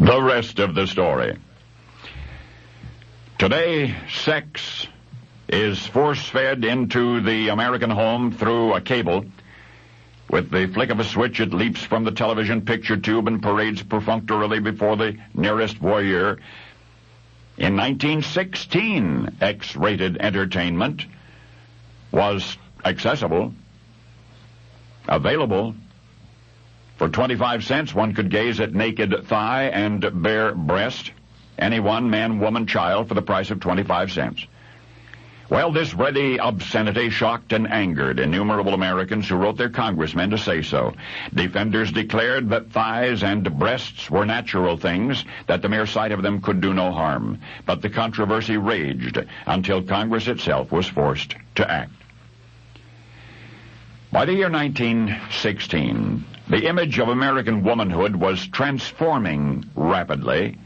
The rest of the story. Today, sex is force-fed into the American home through a cable. With the flick of a switch, it leaps from the television picture tube and parades perfunctorily before the nearest voyeur. In 1916, X-rated entertainment was accessible, available. For 25 cents, one could gaze at naked thigh and bare breast, anyone, man, woman, child, for the price of 25 cents. Well, this ready obscenity shocked and angered innumerable Americans who wrote their congressmen to say so. Defenders declared that thighs and breasts were natural things, that the mere sight of them could do no harm. But the controversy raged until Congress itself was forced to act. By the year 1916, the image of American womanhood was transforming rapidly,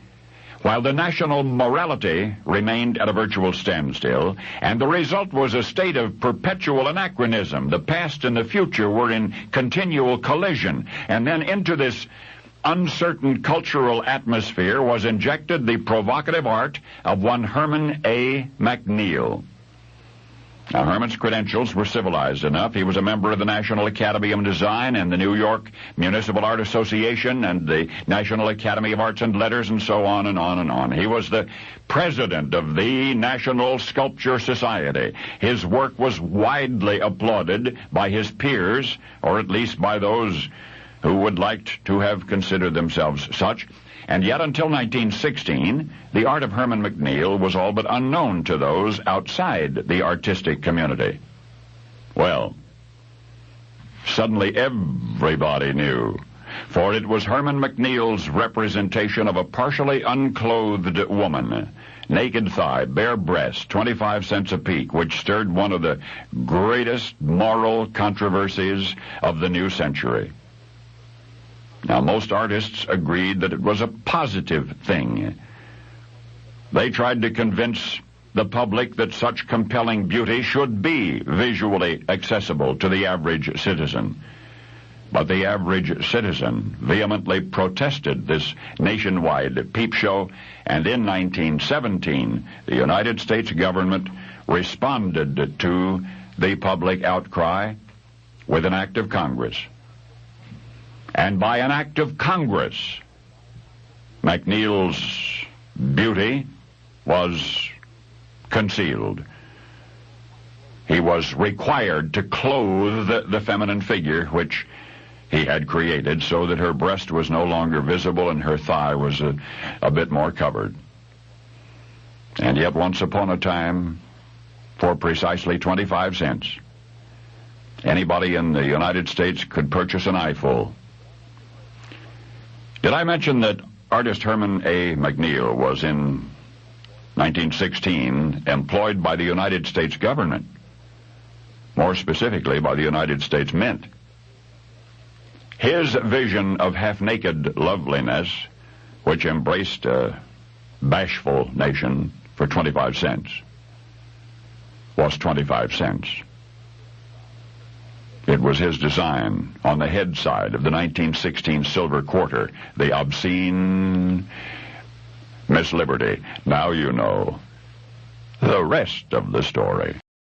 while the national morality remained at a virtual standstill, and the result was a state of perpetual anachronism. The past and the future were in continual collision, and then into this uncertain cultural atmosphere was injected the provocative art of one Herman A. McNeil. Now, Herman's credentials were civilized enough. He was a member of the National Academy of Design and the New York Municipal Art Association and the National Academy of Arts and Letters and so on and on and on. He was the president of the National Sculpture Society. His work was widely applauded by his peers, or at least by those who would like to have considered themselves such. And yet until 1916, the art of Herman McNeil was all but unknown to those outside the artistic community. Well, suddenly everybody knew, for it was Herman McNeil's representation of a partially unclothed woman, naked thigh, bare breast, 25 cents a peek, which stirred one of the greatest moral controversies of the new century. Now, most artists agreed that it was a positive thing. They tried to convince the public that such compelling beauty should be visually accessible to the average citizen. But the average citizen vehemently protested this nationwide peep show, and in 1917, the United States government responded to the public outcry with an act of Congress. And by an act of Congress, McNeil's beauty was concealed. He was required to clothe the feminine figure which he had created so that her breast was no longer visible and her thigh was a bit more covered. And yet once upon a time, for precisely 25 cents, anybody in the United States could purchase an eyeful. Did I mention that artist Herman A. McNeil was in 1916 employed by the United States government, more specifically by the United States Mint? His vision of half-naked loveliness, which embraced a bashful nation for 25 cents, was 25 cents. It was his design on the head side of the 1916 silver quarter, the obscene Miss Liberty. Now you know the rest of the story.